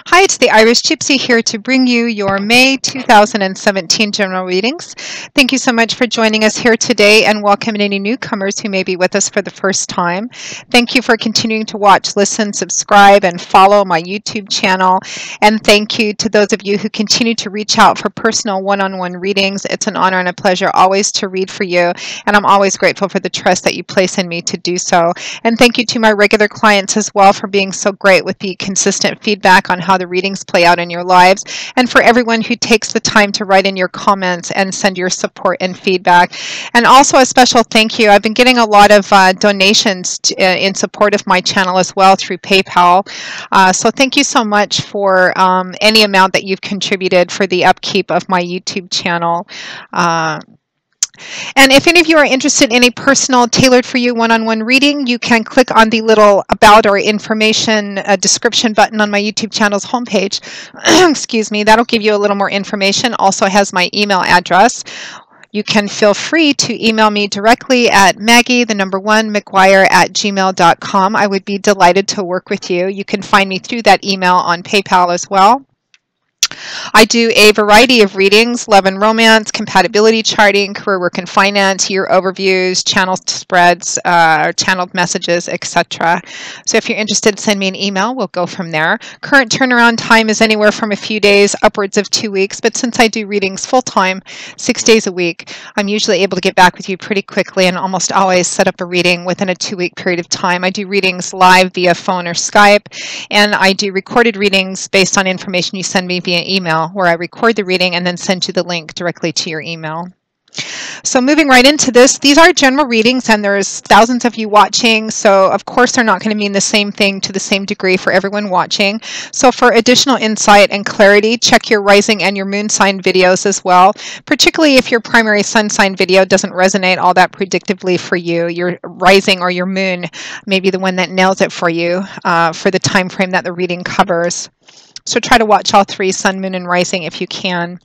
Hi, it's the Irish Gypsy here to bring you your May 2017 general readings. Thank you so much for joining us here today and welcome any newcomers who may be with us for the first time. Thank you for continuing to watch, listen, subscribe, and follow my YouTube channel. And thank you to those of you who continue to reach out for personal one-on-one readings. It's an honor and a pleasure always to read for you, and I'm always grateful for the trust that you place in me to do so. And thank you to my regular clients as well for being so great with the consistent feedback on how the readings play out in your lives, and for everyone who takes the time to write in your comments and send your support and feedback. And also a special thank you. I've been getting a lot of donations in support of my channel as well through PayPal. So thank you so much for any amount that you've contributed for the upkeep of my YouTube channel. And if any of you are interested in a personal, tailored for you one-on-one reading, you can click on the little about or information description button on my YouTube channel's homepage. Excuse me, that'll give you a little more information. Also has my email address. You can feel free to email me directly at maggie1mcguire@gmail.com. I would be delighted to work with you. You can find me through that email on PayPal as well. I do a variety of readings: love and romance, compatibility charting, career, work, and finance, year overviews, channel spreads, channeled messages, etc. So if you're interested, send me an email. We'll go from there. Current turnaround time is anywhere from a few days upwards of 2 weeks, but since I do readings full-time, 6 days a week, I'm usually able to get back with you pretty quickly and almost always set up a reading within a 2-week period of time. I do readings live via phone or Skype, and I do recorded readings based on information you send me via email, where I record the reading and then send you the link directly to your email. So moving right into this, these are general readings and there's thousands of you watching, so of course they're not going to mean the same thing to the same degree for everyone watching. So for additional insight and clarity, check your rising and your moon sign videos as well, particularly if your primary sun sign video doesn't resonate all that predictably for you. Your rising or your moon may be the one that nails it for you for the time frame that the reading covers. So try to watch all three, sun, moon, and rising if you can.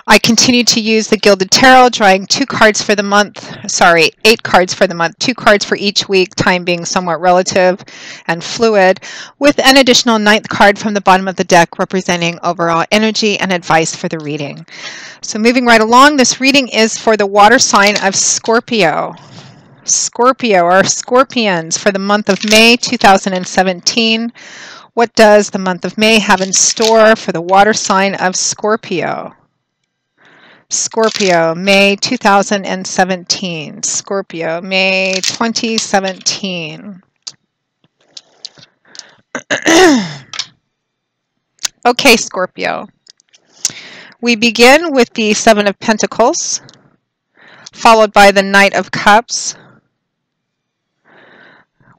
I continue to use the Gilded Tarot, drawing 2 cards for the month. Sorry, 8 cards for the month, 2 cards for each week, time being somewhat relative and fluid, with an additional 9th card from the bottom of the deck representing overall energy and advice for the reading. So moving right along, this reading is for the water sign of Scorpio. Scorpio, or Scorpions, for the month of May 2017. What does the month of May have in store for the water sign of Scorpio? Scorpio, May 2017. Scorpio, May 2017. Okay, Scorpio. We begin with the 7 of Pentacles, followed by the Knight of Cups.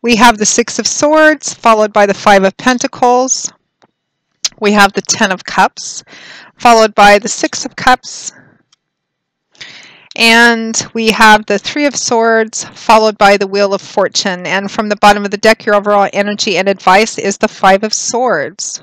We have the 6 of Swords, followed by the 5 of Pentacles. We have the 10 of Cups, followed by the 6 of Cups. And we have the 3 of Swords, followed by the Wheel of Fortune. And from the bottom of the deck, your overall energy and advice is the 5 of Swords.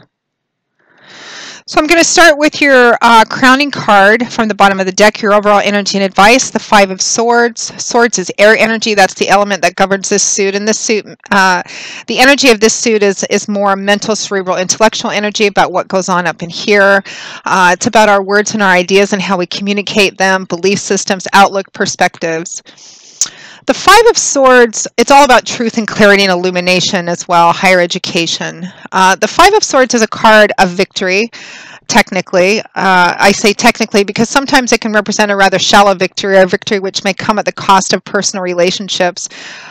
So I'm going to start with your crowning card from the bottom of the deck, your overall energy and advice, the 5 of Swords. Swords is air energy. That's the element that governs this suit. And this suit, the energy of this suit is more mental, cerebral, intellectual energy about what goes on up in here. It's about our words and our ideas and how we communicate them, belief systems, outlook, perspectives. The 5 of Swords, it's all about truth and clarity and illumination as well, higher education. The 5 of Swords is a card of victory, technically. I say technically because sometimes it can represent a rather shallow victory, or a victory which may come at the cost of personal relationships.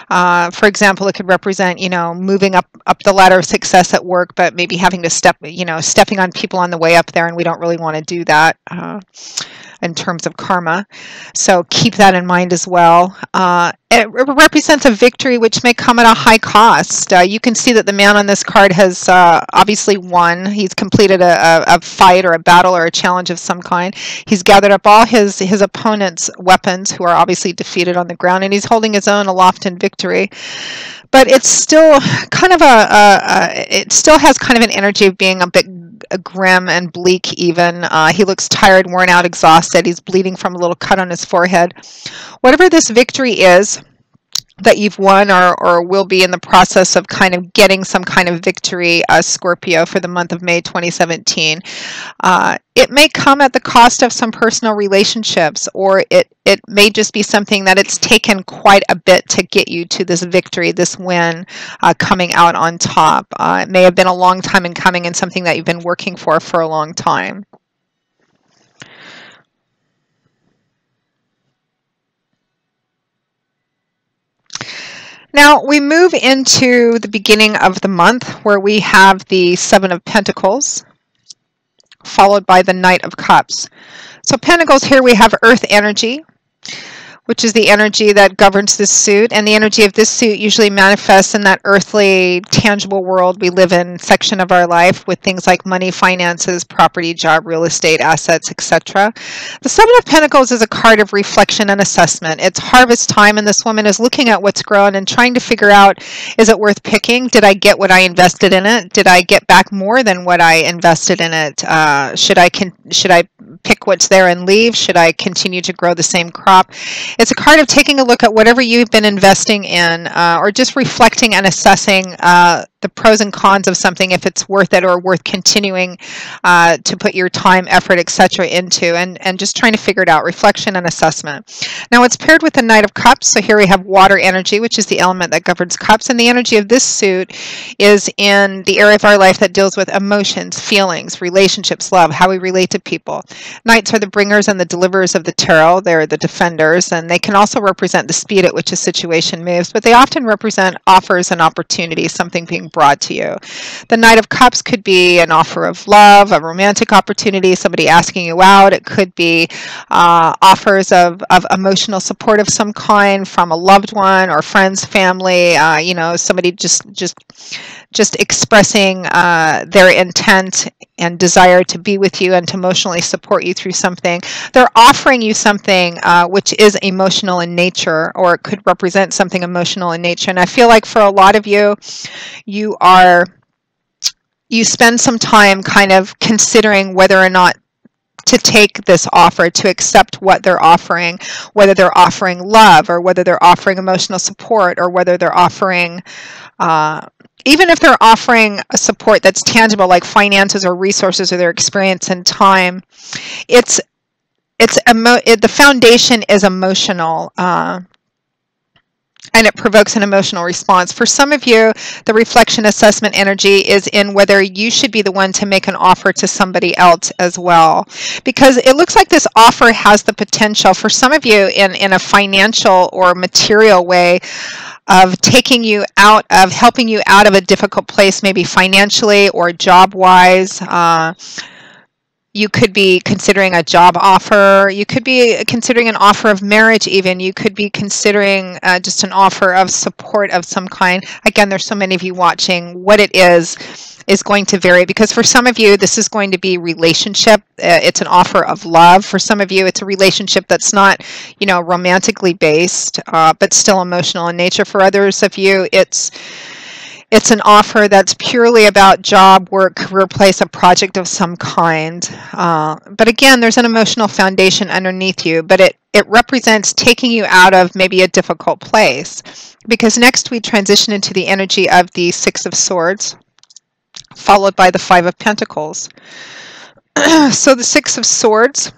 For example, it could represent, moving up the ladder of success at work, but maybe having to stepping on people on the way up there, and we don't really want to do that in terms of karma. So keep that in mind as well. It represents a victory which may come at a high cost. You can see that the man on this card has obviously won. He's completed a fight or a battle or a challenge of some kind. He's gathered up all his opponent's weapons, who are obviously defeated on the ground, and he's holding his own aloft in victory. But it's still kind of it still has kind of an energy of being a bit grim and bleak even. He looks tired, worn out, exhausted. He's bleeding from a little cut on his forehead. Whatever this victory is, that you've won or will be in the process of kind of getting some kind of victory, Scorpio, for the month of May 2017. It may come at the cost of some personal relationships, or it may just be something that it's taken quite a bit to get you to this victory, this win, coming out on top. It may have been a long time in coming and something that you've been working for a long time. Now we move into the beginning of the month where we have the Seven of Pentacles, followed by the Knight of Cups. So Pentacles, here we have earth energy, which is the energy that governs this suit. And the energy of this suit usually manifests in that earthly, tangible world we live in section of our life with things like money, finances, property, job, real estate, assets, etc. The Seven of Pentacles is a card of reflection and assessment. It's harvest time, and this woman is looking at what's grown and trying to figure out, is it worth picking? Did I get what I invested in it? Did I get back more than what I invested in it? Should I pick what's there and leave? Should I continue to grow the same crop? It's a card of taking a look at whatever you've been investing in, or just reflecting and assessing the pros and cons of something, if it's worth it or worth continuing to put your time, effort, etc. into, and just trying to figure it out. Reflection and assessment. Now it's paired with the Knight of Cups. So here we have water energy, which is the element that governs cups, and the energy of this suit is in the area of our life that deals with emotions, feelings, relationships, love, how we relate to people. Knights are the bringers and the deliverers of the tarot. They're the defenders, and they can also represent the speed at which a situation moves, but they often represent offers and opportunities, something being brought to you. The Knight of Cups could be an offer of love, a romantic opportunity, somebody asking you out. It could be offers of emotional support of some kind from a loved one or friends, family, somebody just expressing their intent and desire to be with you and to emotionally support you through something. They're offering you something which is emotional in nature, or it could represent something emotional in nature. And I feel like for a lot of you, you spend some time kind of considering whether or not to take this offer, to accept what they're offering, whether they're offering love or whether they're offering emotional support, or whether they're offering even if they're offering a support that's tangible, like finances or resources or their experience and time. The foundation is emotional, and it provokes an emotional response. For some of you, the reflection assessment energy is in whether you should be the one to make an offer to somebody else as well. Because it looks like this offer has the potential, for some of you, in a financial or material way, of taking you out of, helping you out of a difficult place, maybe financially or job-wise. You could be considering a job offer. You could be considering an offer of marriage even. You could be considering just an offer of support of some kind. Again, there's so many of you watching. What it is going to vary, because for some of you, this is going to be relationship. It's an offer of love. For some of you, it's a relationship that's not, romantically based, but still emotional in nature. For others of you, it's an offer that's purely about job, work, career place, a project of some kind. But again, there's an emotional foundation underneath you, but it represents taking you out of maybe a difficult place. Because next we transition into the energy of the Six of Swords, followed by the Five of Pentacles. So the Six of Swords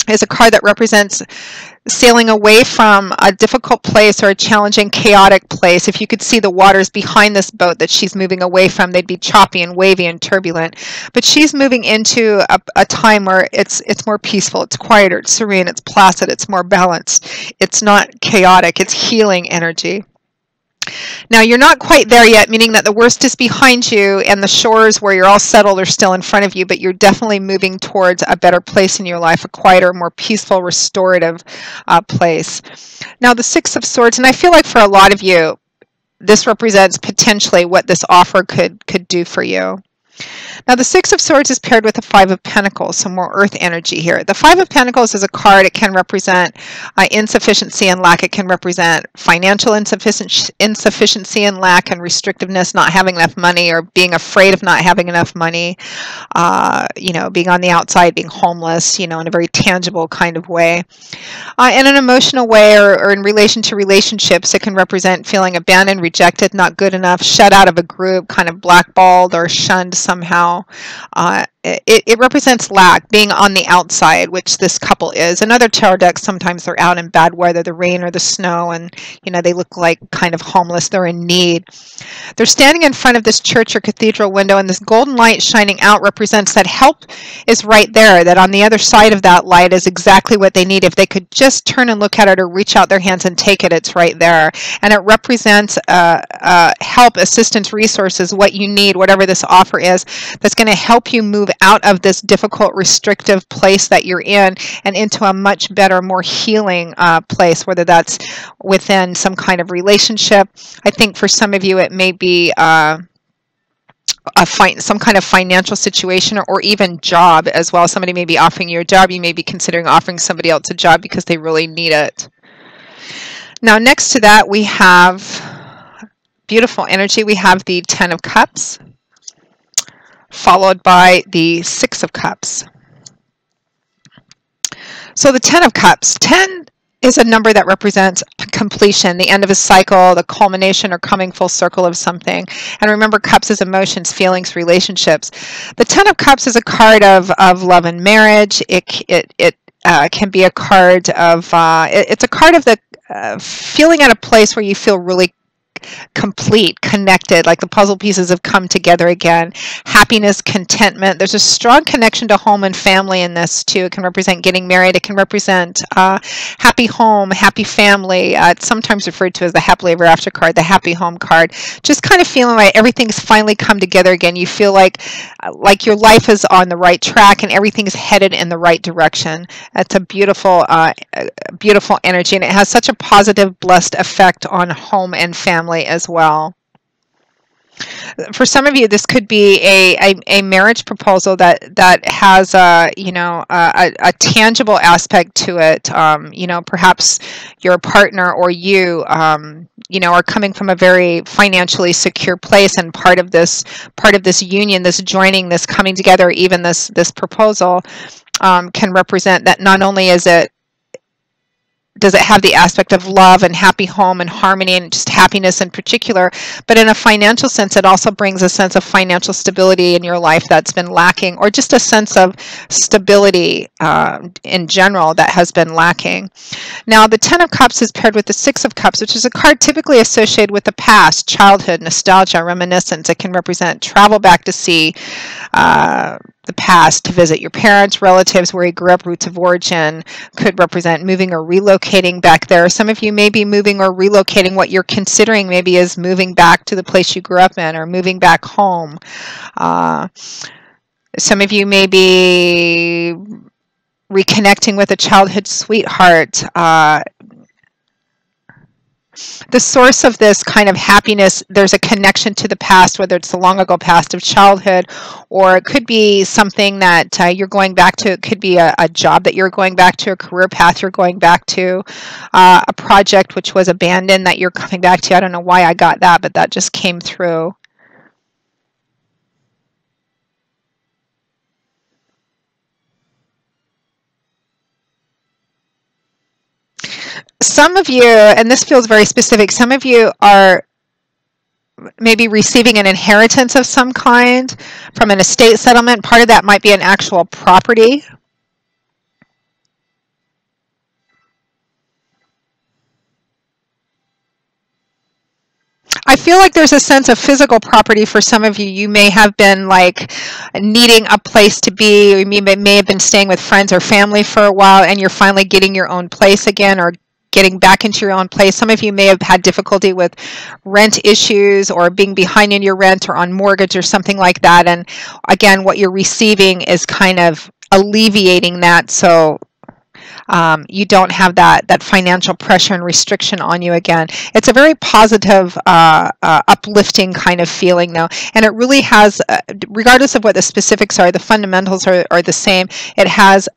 is a card that represents sailing away from a difficult place or a challenging, chaotic place. If you could see the waters behind this boat that she's moving away from, they'd be choppy and wavy and turbulent. But she's moving into a time where it's more peaceful, it's quieter, it's serene, it's placid, it's more balanced. It's not chaotic, it's healing energy. Now, you're not quite there yet, meaning that the worst is behind you and the shores where you're all settled are still in front of you, but you're definitely moving towards a better place in your life, a quieter, more peaceful, restorative place. Now, the Six of Swords, and I feel like for a lot of you, this represents potentially what this offer could do for you. Now, the Six of Swords is paired with the Five of Pentacles, so more earth energy here. The Five of Pentacles is a card. It can represent insufficiency and lack. It can represent financial insufficiency and lack and restrictiveness, not having enough money or being afraid of not having enough money, being on the outside, being homeless, in a very tangible kind of way. In an emotional way or in relation to relationships, it can represent feeling abandoned, rejected, not good enough, shut out of a group, kind of blackballed or shunned somehow. It represents lack, being on the outside, which this couple is. In other tarot decks, sometimes they're out in bad weather, the rain or the snow, and they look like kind of homeless. They're in need. They're standing in front of this church or cathedral window, and this golden light shining out represents that help is right there, that on the other side of that light is exactly what they need. If they could just turn and look at it or reach out their hands and take it, it's right there. And it represents help, assistance, resources, what you need, whatever this offer is, that's going to help you move out of this difficult, restrictive place that you're in and into a much better, more healing place, whether that's within some kind of relationship. I think for some of you it may be some kind of financial situation or even job as well. Somebody may be offering you a job. You may be considering offering somebody else a job because they really need it. Now, next to that, we have beautiful energy. We have the Ten of Cups, followed by the Six of Cups. So the Ten of Cups, 10 is a number that represents completion, the end of a cycle, the culmination or coming full circle of something. And remember, cups is emotions, feelings, relationships. The Ten of Cups is a card of love and marriage. It can be a card of, it's a card of the feeling at a place where you feel really complete, connected, like the puzzle pieces have come together again. Happiness, contentment. There's a strong connection to home and family in this too. It can represent getting married. It can represent happy home, happy family. It's sometimes referred to as the happily ever after card, the happy home card. Just kind of feeling like everything's finally come together again. You feel like your life is on the right track and everything's headed in the right direction. That's a beautiful, beautiful energy, and it has such a positive, blessed effect on home and family as well. For some of you, this could be a marriage proposal that has a tangible aspect to it. Perhaps your partner or you are coming from a very financially secure place, and part of this union, this joining, this coming together, even this proposal can represent that not only does it have the aspect of love and happy home and harmony and just happiness in particular, but in a financial sense, it also brings a sense of financial stability in your life that's been lacking, or just a sense of stability in general that has been lacking. Now, the Ten of Cups is paired with the Six of Cups, which is a card typically associated with the past, childhood, nostalgia, reminiscence. It can represent travel back to see the past, to visit your parents, relatives, where you grew up, roots of origin. Could represent moving or relocating back there. Some of you may be moving or relocating. What you're considering maybe is moving back to the place you grew up in, or moving back home. Some of you may be reconnecting with a childhood sweetheart. The source of this kind of happiness, there's a connection to the past, whether it's the long ago past of childhood, or it could be something that you're going back to. It could be a job that you're going back to, a career path you're going back to, a project which was abandoned that you're coming back to. I don't know why I got that, but that just came through. Some of you, and this feels very specific, some of you are maybe receiving an inheritance of some kind from an estate settlement. Part of that might be an actual property. I feel like there's a sense of physical property for some of you. You may have been like needing a place to be, or you may have been staying with friends or family for a while, and you're finally getting your own place again, or getting back into your own place. Some of you may have had difficulty with rent issues, or being behind in your rent, or on mortgage, or something like that. And again, what you're receiving is kind of alleviating that. So You don't have that financial pressure and restriction on you again. It's a very positive, uplifting kind of feeling, though, and it really has, regardless of what the specifics are, the fundamentals are the same. It has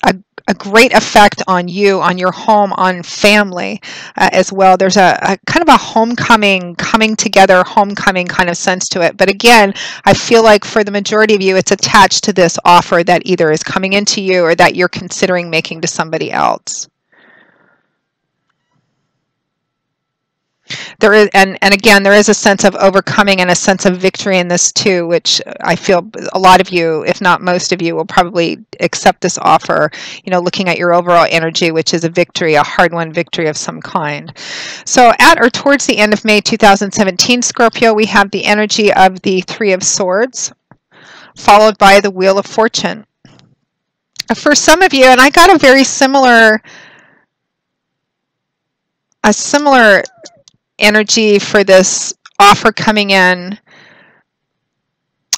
a great effect on you, on your home, on family as well. There's a kind of a homecoming, coming together, homecoming kind of sense to it. But again, I feel like for the majority of you, it's attached to this offer that either is coming into you or that you're considering making to somebody else. There is, and again, there is a sense of overcoming and a sense of victory in this too, which I feel a lot of you, if not most of you, will probably accept this offer, looking at your overall energy, which is a victory, a hard-won victory of some kind. So at or towards the end of May 2017, Scorpio, we have the energy of the Three of Swords, followed by the Wheel of Fortune. For some of you, and I got a very similar energy for this offer coming in.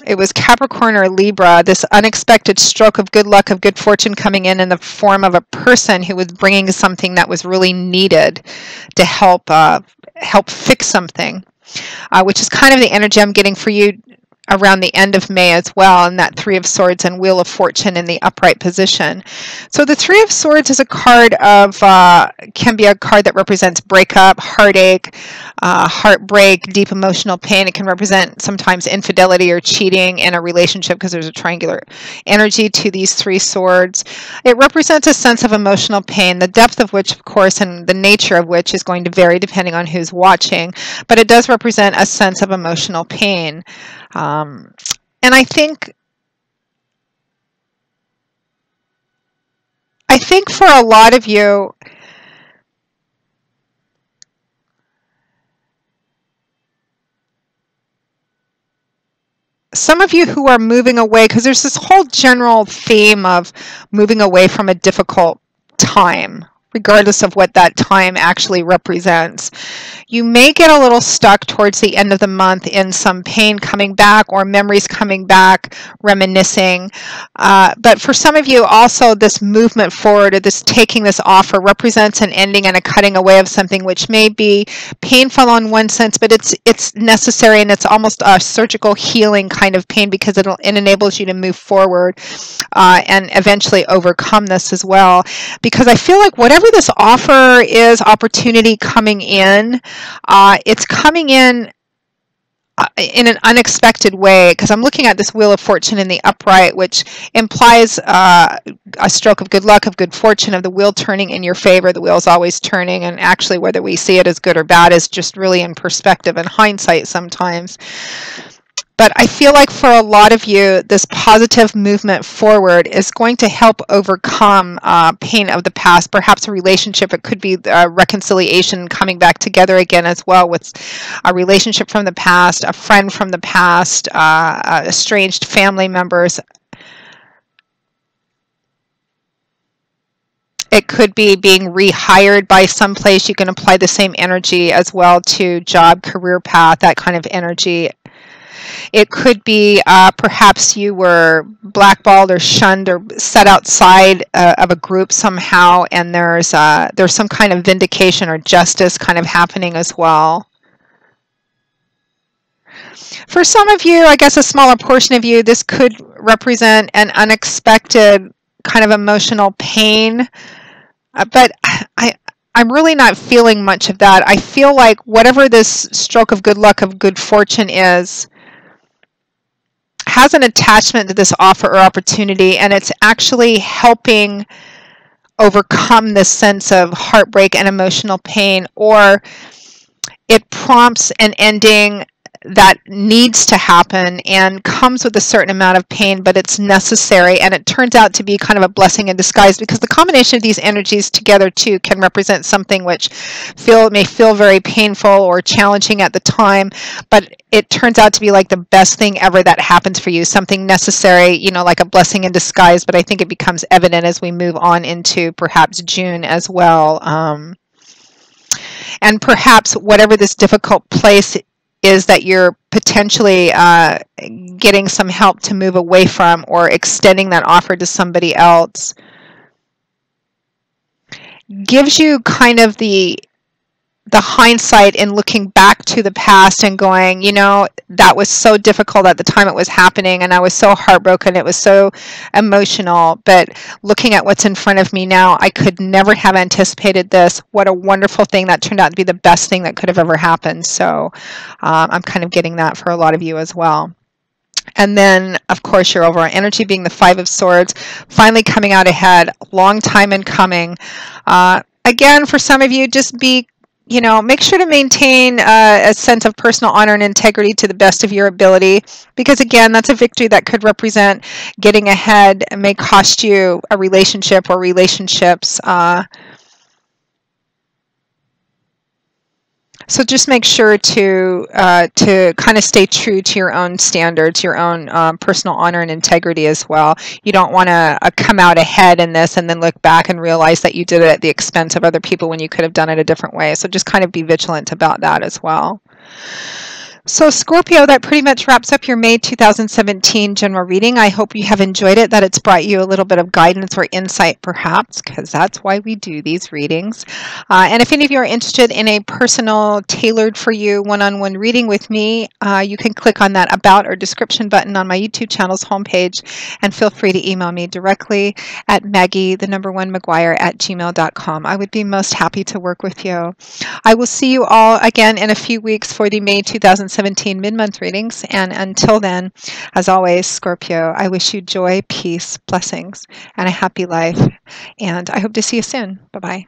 It was Capricorn or Libra, this unexpected stroke of good luck, of good fortune coming in the form of a person who was bringing something that was really needed to help fix something, which is kind of the energy I'm getting for you around the end of May as well, and that Three of Swords and Wheel of Fortune in the upright position. So the Three of Swords is a card of, can be a card that represents breakup, heartache, heartbreak, deep emotional pain. It can represent sometimes infidelity or cheating in a relationship because there's a triangular energy to these three swords. It represents a sense of emotional pain, the depth of which, of course, and the nature of which is going to vary depending on who's watching, but it does represent a sense of emotional pain. And I think for a lot of you, some of you who are moving away, because there's this whole general theme of moving away from a difficult time, regardless of what that time actually represents. You may get a little stuck towards the end of the month in some pain coming back or memories coming back, reminiscing. But for some of you also, this movement forward or this taking this offer represents an ending and a cutting away of something which may be painful on one sense, but it's necessary, and it's almost a surgical healing kind of pain because it enables you to move forward and eventually overcome this as well. Because I feel like whatever this offer is, opportunity coming in, it's coming in an unexpected way, because I'm looking at this Wheel of Fortune in the upright, which implies a stroke of good luck, of good fortune, of the wheel turning in your favor. The wheel's always turning, and actually whether we see it as good or bad is just really in perspective and hindsight sometimes. But I feel like for a lot of you, this positive movement forward is going to help overcome pain of the past, perhaps a relationship. It could be reconciliation, coming back together again as well with a relationship from the past, a friend from the past, estranged family members. It could be being rehired by some place. You can apply the same energy as well to job, career path, that kind of energy. It could be perhaps you were blackballed or shunned or set outside of a group somehow, and there's some kind of vindication or justice kind of happening as well. For some of you, I guess a smaller portion of you, this could represent an unexpected kind of emotional pain, but I'm really not feeling much of that. I feel like whatever this stroke of good luck, of good fortune is, has an attachment to this offer or opportunity, and it's actually helping overcome this sense of heartbreak and emotional pain, or it prompts an ending that needs to happen and comes with a certain amount of pain, but it's necessary, and it turns out to be kind of a blessing in disguise, because the combination of these energies together too can represent something which may feel very painful or challenging at the time, but it turns out to be like the best thing ever that happens for you, something necessary, like a blessing in disguise. But I think it becomes evident as we move on into perhaps June as well. And perhaps whatever this difficult place is that you're potentially getting some help to move away from, or extending that offer to somebody else, gives you kind of the hindsight in looking back to the past and going, you know, that was so difficult at the time it was happening, and I was so heartbroken, it was so emotional, but looking at what's in front of me now, I could never have anticipated this. What a wonderful thing. That turned out to be the best thing that could have ever happened. So I'm kind of getting that for a lot of you as well. And then, of course, your overall energy being the Five of Swords, finally coming out ahead, long time in coming. Again, for some of you, just be, you know, make sure to maintain a sense of personal honor and integrity to the best of your ability, because again, that's a victory that could represent getting ahead and may cost you a relationship or relationships. So just make sure to kind of stay true to your own standards, your own personal honor and integrity as well. You don't want to come out ahead in this and then look back and realize that you did it at the expense of other people when you could have done it a different way. So just kind of be vigilant about that as well. So Scorpio, that pretty much wraps up your May 2017 general reading. I hope you have enjoyed it, that it's brought you a little bit of guidance or insight perhaps, because that's why we do these readings. And if any of you are interested in a personal, tailored for you one-on-one reading with me, you can click on that About or Description button on my YouTube channel's homepage, and feel free to email me directly at Maggie1McGuire@gmail.com. I would be most happy to work with you. I will see you all again in a few weeks for the May 2017 mid-month readings, and until then, as always, Scorpio, I wish you joy, peace, blessings, and a happy life, and I hope to see you soon. Bye-bye.